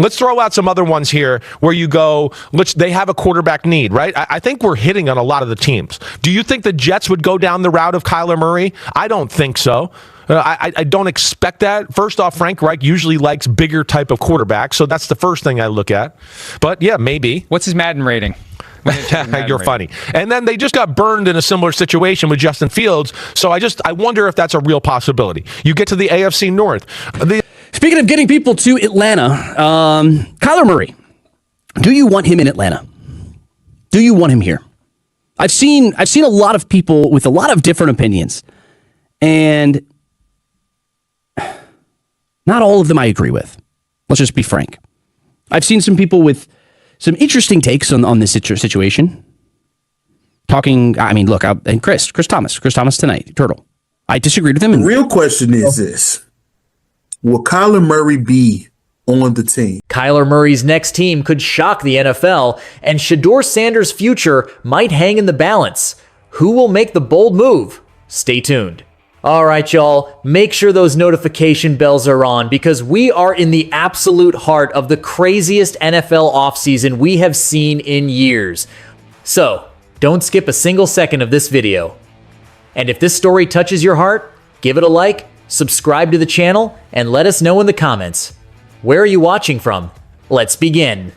Let's throw out some other ones here where you go, they have a quarterback need, right? I think we're hitting on a lot of the teams. Do you think the Jets would go down the route of Kyler Murray? I don't think so. I don't expect that. First off, Frank Reich usually likes bigger type of quarterbacks, so that's the first thing I look at. But yeah, maybe. What's his Madden rating? You're funny. And then they just got burned in a similar situation with Justin Fields, so I wonder if that's a real possibility. You get to the AFC North. Speaking of getting people to Atlanta, Kyler Murray, do you want him in Atlanta? Do you want him here? I've seen a lot of people with a lot of different opinions, and not all of them I agree with. Let's just be frank. I've seen some people with some interesting takes on this situation. Look, and Chris Thomas tonight, Turtle. I disagreed with him. The real question is this. Will Kyler Murray be on the team? Kyler Murray's next team could shock the NFL, and Shedeur Sanders' future might hang in the balance. Who will make the bold move? Stay tuned. All right, y'all, make sure those notification bells are on because we are in the absolute heart of the craziest NFL offseason we have seen in years. So, don't skip a single second of this video. And if this story touches your heart, give it a like, subscribe to the channel, and let us know in the comments. Where are you watching from? Let's begin.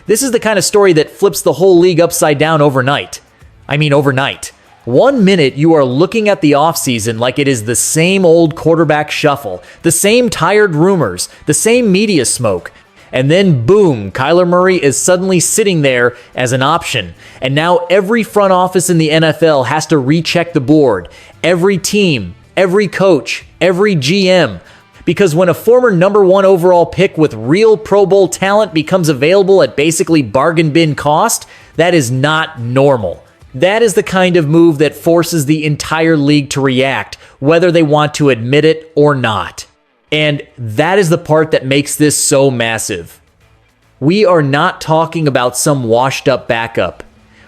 This is the kind of story that flips the whole league upside down overnight. Overnight. 1 minute you are looking at the offseason like it is the same old quarterback shuffle, the same tired rumors, the same media smoke. And then boom, Kyler Murray is suddenly sitting there as an option. And now every front office in the NFL has to recheck the board. Every team, every coach, every GM. Because when a former #1 overall pick with real Pro Bowl talent becomes available at basically bargain bin cost, that is not normal. That is the kind of move that forces the entire league to react, whether they want to admit it or not. And that is the part that makes this so massive. We are not talking about some washed up backup.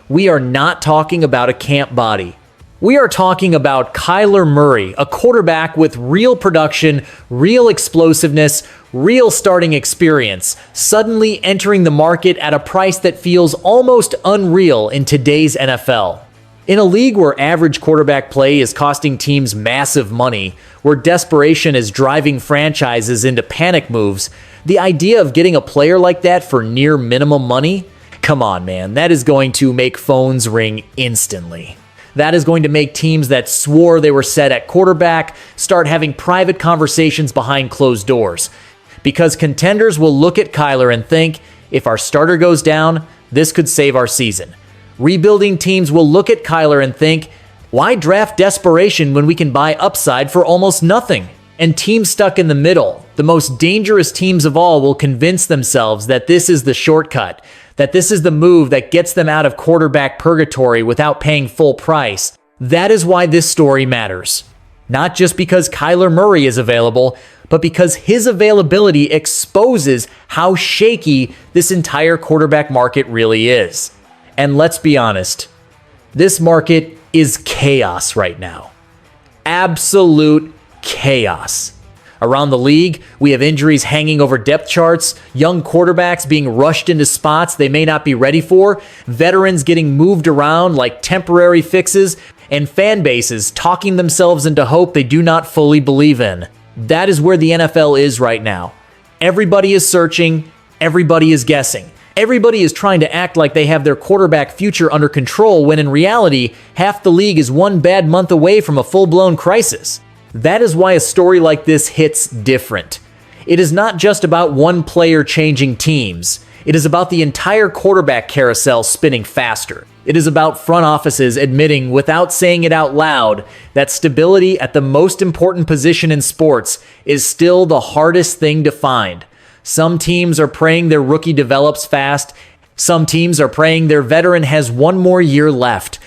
We are not talking about a camp body. We are talking about Kyler Murray, a quarterback with real production, real explosiveness, real starting experience, suddenly entering the market at a price that feels almost unreal in today's NFL. In a league where average quarterback play is costing teams massive money, where desperation is driving franchises into panic moves, the idea of getting a player like that for near minimum money? Come on, man, that is going to make phones ring instantly. That is going to make teams that swore they were set at quarterback start having private conversations behind closed doors. Because contenders will look at Kyler and think, if our starter goes down, this could save our season. Rebuilding teams will look at Kyler and think, why draft desperation when we can buy upside for almost nothing? And teams stuck in the middle, the most dangerous teams of all, will convince themselves that this is the shortcut, that this is the move that gets them out of quarterback purgatory without paying full price. That is why this story matters. Not just because Kyler Murray is available, but because his availability exposes how shaky this entire quarterback market really is. And let's be honest, this market is chaos right now. Absolute chaos. Around the league, we have injuries hanging over depth charts, young quarterbacks being rushed into spots they may not be ready for, veterans getting moved around like temporary fixes, and fan bases talking themselves into hope they do not fully believe in. That is where the NFL is right now. Everybody is searching, everybody is guessing. Everybody is trying to act like they have their quarterback future under control when in reality, half the league is one bad month away from a full-blown crisis. That is why a story like this hits different. It is not just about one player changing teams. It is about the entire quarterback carousel spinning faster. It is about front offices admitting, without saying it out loud, that stability at the most important position in sports is still the hardest thing to find. Some teams are praying their rookie develops fast. Some teams are praying their veteran has one more year left.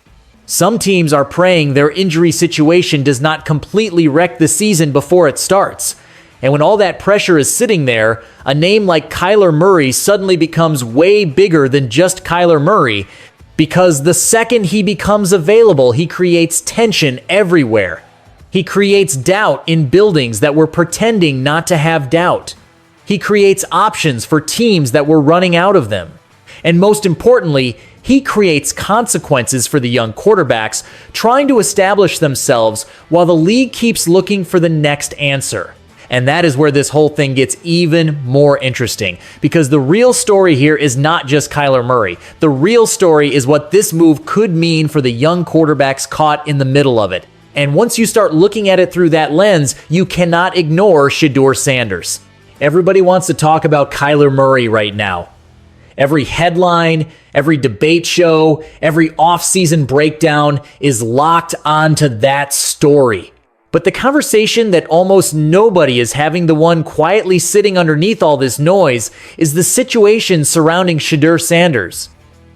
Some teams are praying their injury situation does not completely wreck the season before it starts. And when all that pressure is sitting there, a name like Kyler Murray suddenly becomes way bigger than just Kyler Murray, because the second he becomes available, he creates tension everywhere. He creates doubt in buildings that were pretending not to have doubt. He creates options for teams that were running out of them. And most importantly, he creates consequences for the young quarterbacks trying to establish themselves while the league keeps looking for the next answer. And that is where this whole thing gets even more interesting, because the real story here is not just Kyler Murray. The real story is what this move could mean for the young quarterbacks caught in the middle of it. And once you start looking at it through that lens, you cannot ignore Shedeur Sanders. Everybody wants to talk about Kyler Murray right now. Every headline, every debate show, every offseason breakdown is locked onto that story. But the conversation that almost nobody is having, the one quietly sitting underneath all this noise, is the situation surrounding Shedeur Sanders.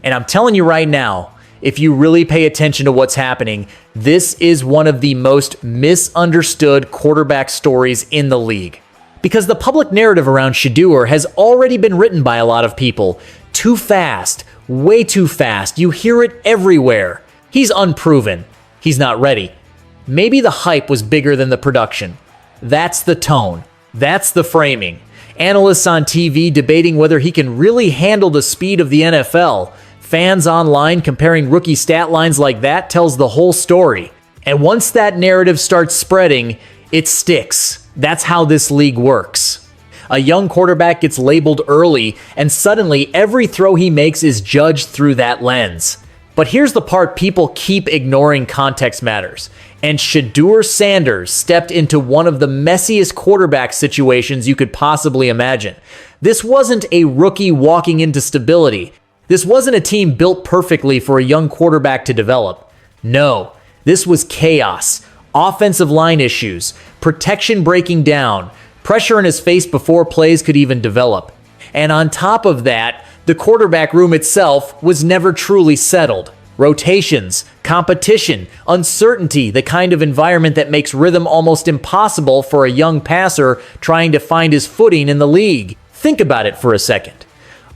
And I'm telling you right now, if you really pay attention to what's happening, this is one of the most misunderstood quarterback stories in the league. Because the public narrative around Shedeur has already been written by a lot of people. Too fast, way too fast. You hear it everywhere. He's unproven. He's not ready. Maybe the hype was bigger than the production. That's the tone. That's the framing. Analysts on TV debating whether he can really handle the speed of the NFL. Fans online comparing rookie stat lines like that tells the whole story. And once that narrative starts spreading, it sticks. That's how this league works. A young quarterback gets labeled early, and suddenly every throw he makes is judged through that lens. But here's the part people keep ignoring: context matters. And Shedeur Sanders stepped into one of the messiest quarterback situations you could possibly imagine. This wasn't a rookie walking into stability. This wasn't a team built perfectly for a young quarterback to develop. No, this was chaos, offensive line issues, protection breaking down, pressure in his face before plays could even develop. And on top of that, the quarterback room itself was never truly settled. Rotations, competition, uncertainty, the kind of environment that makes rhythm almost impossible for a young passer trying to find his footing in the league. Think about it for a second.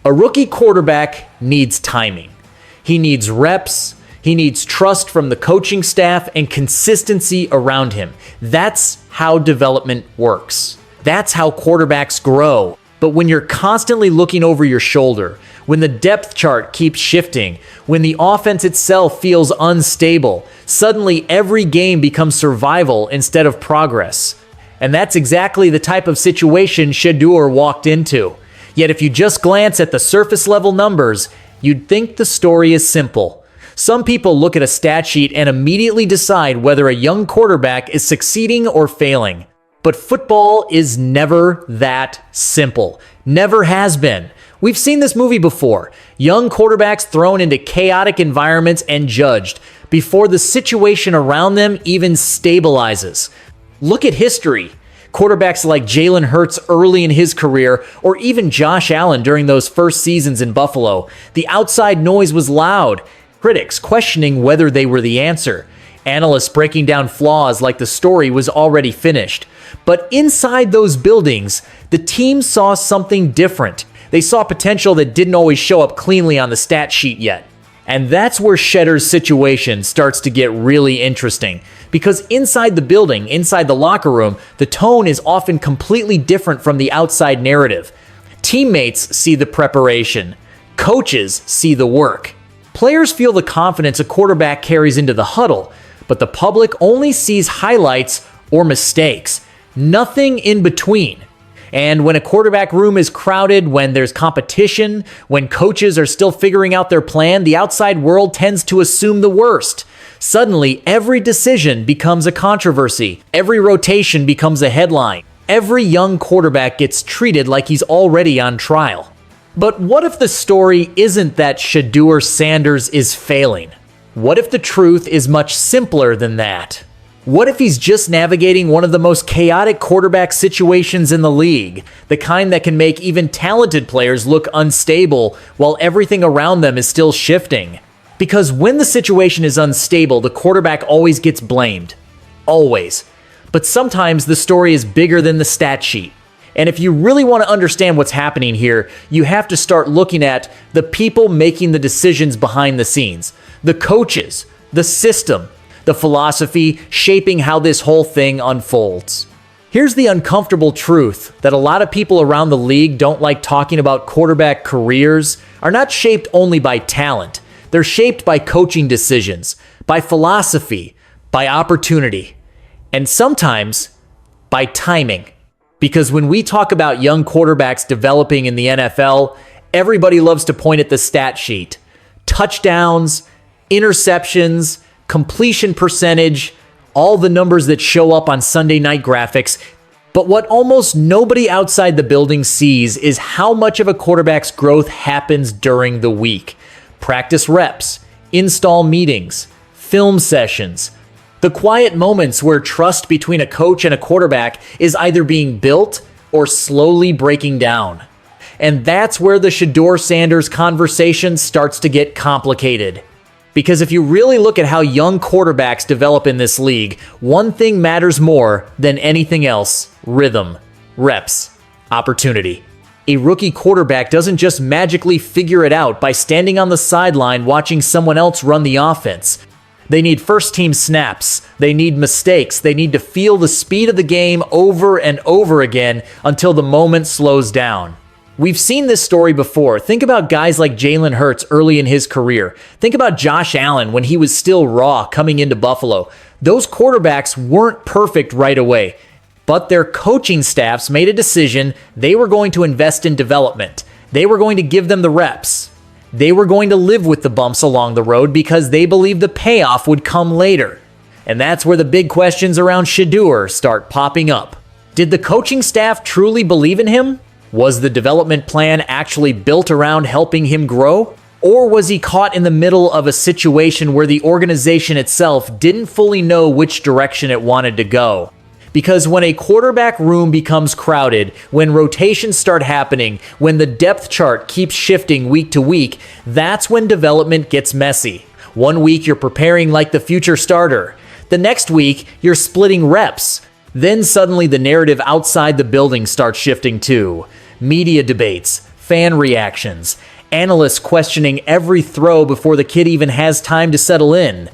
A rookie quarterback needs timing. He needs reps. He needs trust from the coaching staff and consistency around him. That's how development works. That's how quarterbacks grow. But when you're constantly looking over your shoulder, when the depth chart keeps shifting, when the offense itself feels unstable, suddenly every game becomes survival instead of progress. And that's exactly the type of situation Shedeur walked into. Yet if you just glance at the surface level numbers, you'd think the story is simple. Some people look at a stat sheet and immediately decide whether a young quarterback is succeeding or failing. But football is never that simple. Never has been. We've seen this movie before. Young quarterbacks thrown into chaotic environments and judged before the situation around them even stabilizes. Look at history. Quarterbacks like Jalen Hurts early in his career, or even Josh Allen during those first seasons in Buffalo. The outside noise was loud. Critics questioning whether they were the answer. Analysts breaking down flaws like the story was already finished. But inside those buildings, the team saw something different. They saw potential that didn't always show up cleanly on the stat sheet yet. And that's where Shedeur's situation starts to get really interesting. Because inside the building, inside the locker room, the tone is often completely different from the outside narrative. Teammates see the preparation. Coaches see the work. Players feel the confidence a quarterback carries into the huddle, but the public only sees highlights or mistakes. Nothing in between. And when a quarterback room is crowded, when there's competition, when coaches are still figuring out their plan, the outside world tends to assume the worst. Suddenly, every decision becomes a controversy. Every rotation becomes a headline. Every young quarterback gets treated like he's already on trial. But what if the story isn't that Shedeur Sanders is failing? What if the truth is much simpler than that? What if he's just navigating one of the most chaotic quarterback situations in the league, the kind that can make even talented players look unstable while everything around them is still shifting? Because when the situation is unstable, the quarterback always gets blamed. Always. But sometimes the story is bigger than the stat sheet. And if you really want to understand what's happening here, you have to start looking at the people making the decisions behind the scenes, the coaches, the system, the philosophy shaping how this whole thing unfolds. Here's the uncomfortable truth that a lot of people around the league don't like talking about. Quarterback careers are not shaped only by talent. They're shaped by coaching decisions, by philosophy, by opportunity, and sometimes by timing. Because when we talk about young quarterbacks developing in the NFL, everybody loves to point at the stat sheet. Touchdowns, interceptions, completion percentage, all the numbers that show up on Sunday night graphics. But what almost nobody outside the building sees is how much of a quarterback's growth happens during the week. Practice reps, install meetings, film sessions, the quiet moments where trust between a coach and a quarterback is either being built or slowly breaking down. And that's where the Shedeur Sanders conversation starts to get complicated. Because if you really look at how young quarterbacks develop in this league, one thing matters more than anything else: rhythm, reps, opportunity. A rookie quarterback doesn't just magically figure it out by standing on the sideline watching someone else run the offense. They need first-team snaps, they need mistakes, they need to feel the speed of the game over and over again until the moment slows down. We've seen this story before. Think about guys like Jalen Hurts early in his career. Think about Josh Allen when he was still raw coming into Buffalo. Those quarterbacks weren't perfect right away, but their coaching staffs made a decision they were going to invest in development. They were going to give them the reps. They were going to live with the bumps along the road because they believed the payoff would come later. And that's where the big questions around Shedeur start popping up. Did the coaching staff truly believe in him? Was the development plan actually built around helping him grow? Or was he caught in the middle of a situation where the organization itself didn't fully know which direction it wanted to go? Because when a quarterback room becomes crowded, when rotations start happening, when the depth chart keeps shifting week to week, that's when development gets messy. One week you're preparing like the future starter. The next week you're splitting reps. Then suddenly the narrative outside the building starts shifting too. Media debates, fan reactions, analysts questioning every throw before the kid even has time to settle in.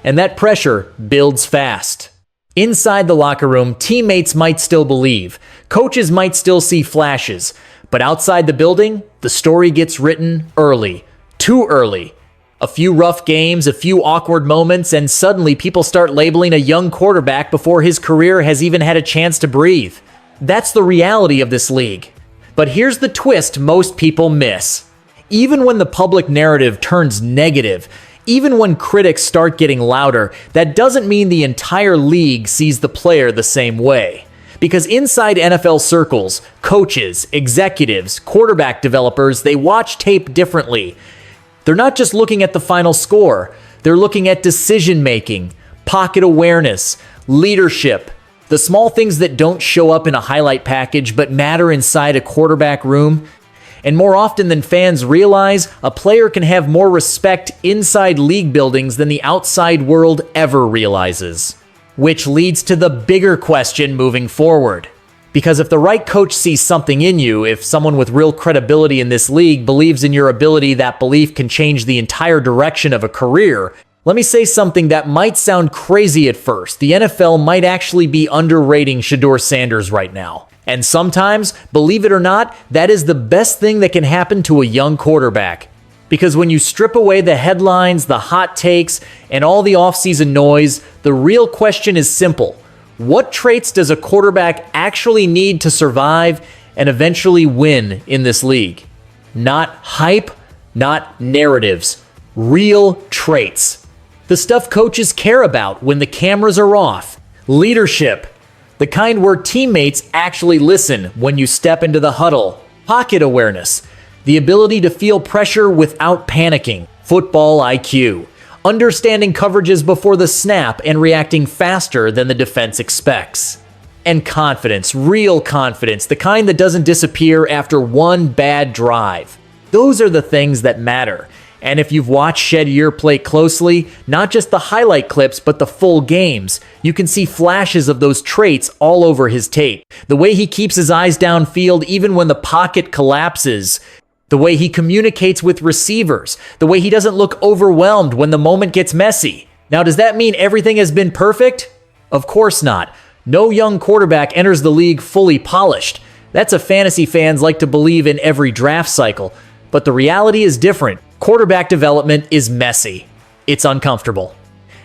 And that pressure builds fast. Inside the locker room, teammates might still believe, coaches might still see flashes, but outside the building, the story gets written early, too early. A few rough games, a few awkward moments, and suddenly people start labeling a young quarterback before his career has even had a chance to breathe. That's the reality of this league. But here's the twist most people miss. Even when the public narrative turns negative, even when critics start getting louder, that doesn't mean the entire league sees the player the same way. Because inside NFL circles, coaches, executives, quarterback developers, they watch tape differently. They're not just looking at the final score. They're looking at decision-making, pocket awareness, leadership, the small things that don't show up in a highlight package but matter inside a quarterback room. And more often than fans realize, a player can have more respect inside league buildings than the outside world ever realizes. Which leads to the bigger question moving forward. Because if the right coach sees something in you, if someone with real credibility in this league believes in your ability, that belief can change the entire direction of a career. Let me say something that might sound crazy at first. The NFL might actually be underrating Shedeur Sanders right now. And sometimes, believe it or not, that is the best thing that can happen to a young quarterback. Because when you strip away the headlines, the hot takes, and all the offseason noise, the real question is simple. What traits does a quarterback actually need to survive and eventually win in this league? Not hype, not narratives. Real traits. The stuff coaches care about when the cameras are off. Leadership. The kind where teammates actually listen when you step into the huddle. Pocket awareness. The ability to feel pressure without panicking. Football IQ. Understanding coverages before the snap and reacting faster than the defense expects. And confidence, real confidence, the kind that doesn't disappear after one bad drive. Those are the things that matter. And if you've watched Shedeur play closely, not just the highlight clips, but the full games, you can see flashes of those traits all over his tape. The way he keeps his eyes downfield even when the pocket collapses. The way he communicates with receivers. The way he doesn't look overwhelmed when the moment gets messy. Now, does that mean everything has been perfect? Of course not. No young quarterback enters the league fully polished. That's a fantasy fans like to believe in every draft cycle. But the reality is different. Quarterback development is messy. It's uncomfortable.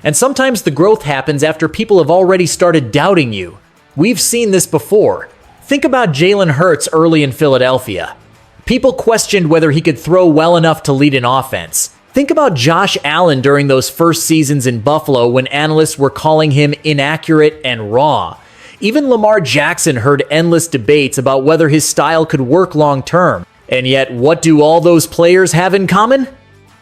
And sometimes the growth happens after people have already started doubting you. We've seen this before. Think about Jalen Hurts early in Philadelphia. People questioned whether he could throw well enough to lead an offense. Think about Josh Allen during those first seasons in Buffalo when analysts were calling him inaccurate and raw. Even Lamar Jackson heard endless debates about whether his style could work long term. And yet, what do all those players have in common?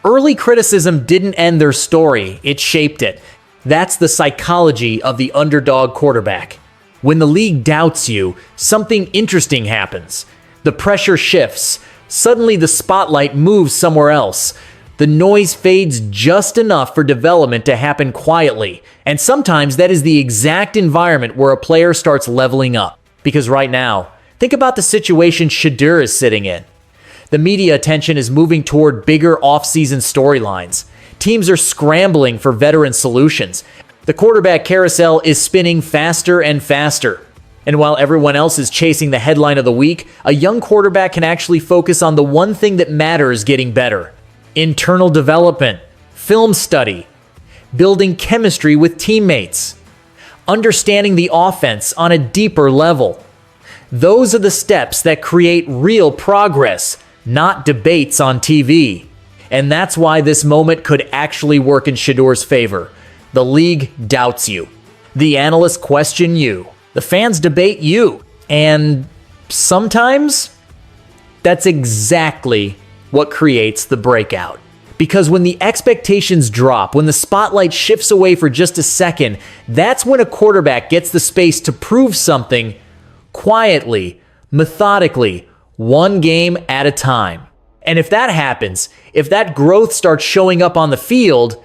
Early criticism didn't end their story, it shaped it. That's the psychology of the underdog quarterback. When the league doubts you, something interesting happens. The pressure shifts. Suddenly the spotlight moves somewhere else. The noise fades just enough for development to happen quietly. And sometimes that is the exact environment where a player starts leveling up. Because right now, think about the situation Shedeur is sitting in. The media attention is moving toward bigger offseason storylines. Teams are scrambling for veteran solutions. The quarterback carousel is spinning faster and faster. And while everyone else is chasing the headline of the week, a young quarterback can actually focus on the one thing that matters getting better. Internal development, film study, building chemistry with teammates, understanding the offense on a deeper level. Those are the steps that create real progress, not debates on TV. And that's why this moment could actually work in Shedeur's favor. The league doubts you. The analysts question you. The fans debate you. And sometimes that's exactly what creates the breakout. Because when the expectations drop, when the spotlight shifts away for just a second, that's when a quarterback gets the space to prove something quietly, methodically, one game at a time. And if that happens, if that growth starts showing up on the field,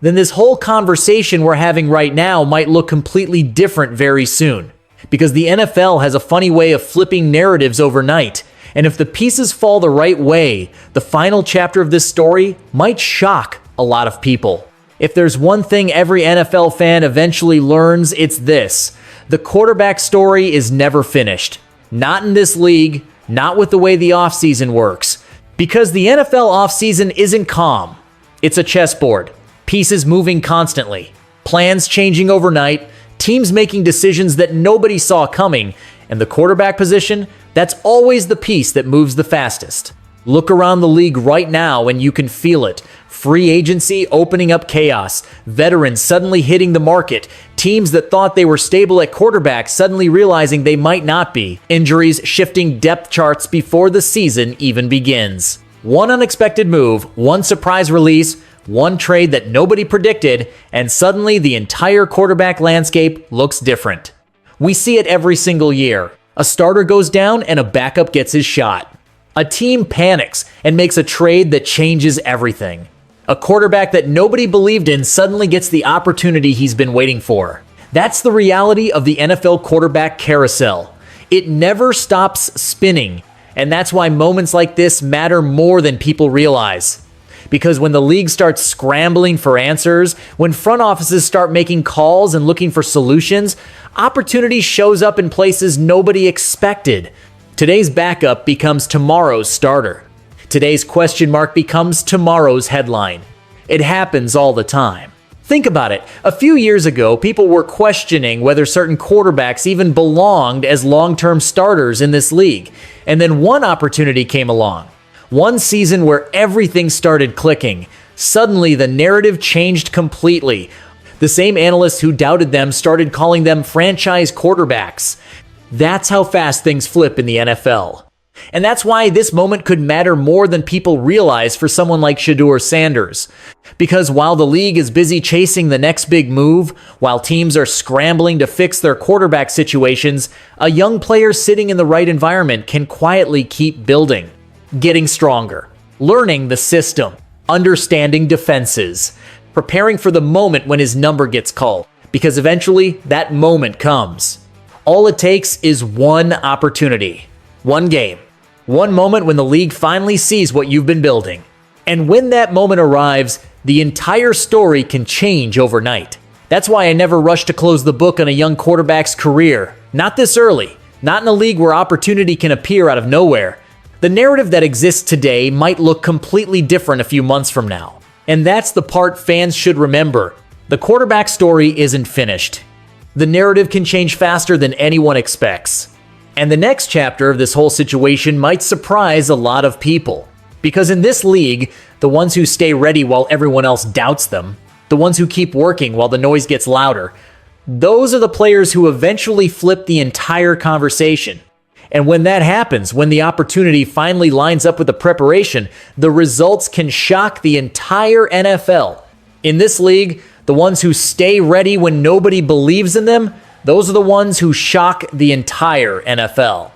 then this whole conversation we're having right now might look completely different very soon. Because the NFL has a funny way of flipping narratives overnight. And if the pieces fall the right way, the final chapter of this story might shock a lot of people. If there's one thing every NFL fan eventually learns, it's this. The quarterback story is never finished. Not in this league, not with the way the offseason works. Because the NFL offseason isn't calm. It's a chessboard. Pieces moving constantly. Plans changing overnight. Teams making decisions that nobody saw coming. And the quarterback position, that's always the piece that moves the fastest. Look around the league right now and you can feel it. Free agency opening up chaos. Veterans suddenly hitting the market. Teams that thought they were stable at quarterback suddenly realizing they might not be. Injuries shifting depth charts before the season even begins. One unexpected move, one surprise release, one trade that nobody predicted, and suddenly the entire quarterback landscape looks different. We see it every single year. A starter goes down and a backup gets his shot. A team panics and makes a trade that changes everything. A quarterback that nobody believed in suddenly gets the opportunity he's been waiting for. That's the reality of the NFL quarterback carousel. It never stops spinning, and that's why moments like this matter more than people realize. Because when the league starts scrambling for answers, when front offices start making calls and looking for solutions, opportunity shows up in places nobody expected. Today's backup becomes tomorrow's starter. Today's question mark becomes tomorrow's headline. It happens all the time. Think about it. A few years ago, people were questioning whether certain quarterbacks even belonged as long-term starters in this league. And then one opportunity came along. One season where everything started clicking. Suddenly, the narrative changed completely. The same analysts who doubted them started calling them franchise quarterbacks. That's how fast things flip in the NFL. And that's why this moment could matter more than people realize for someone like Shedeur Sanders. Because while the league is busy chasing the next big move, while teams are scrambling to fix their quarterback situations, a young player sitting in the right environment can quietly keep building. Getting stronger, learning the system, understanding defenses, preparing for the moment when his number gets called, because eventually that moment comes. All it takes is one opportunity, one game, one moment when the league finally sees what you've been building. And when that moment arrives, the entire story can change overnight. That's why I never rush to close the book on a young quarterback's career. Not this early. Not in a league where opportunity can appear out of nowhere. The narrative that exists today might look completely different a few months from now. And that's the part fans should remember. The quarterback story isn't finished. The narrative can change faster than anyone expects. And the next chapter of this whole situation might surprise a lot of people. Because in this league, the ones who stay ready while everyone else doubts them, the ones who keep working while the noise gets louder, those are the players who eventually flip the entire conversation. And when that happens, when the opportunity finally lines up with the preparation, the results can shock the entire NFL. In this league, the ones who stay ready when nobody believes in them, those are the ones who shock the entire NFL.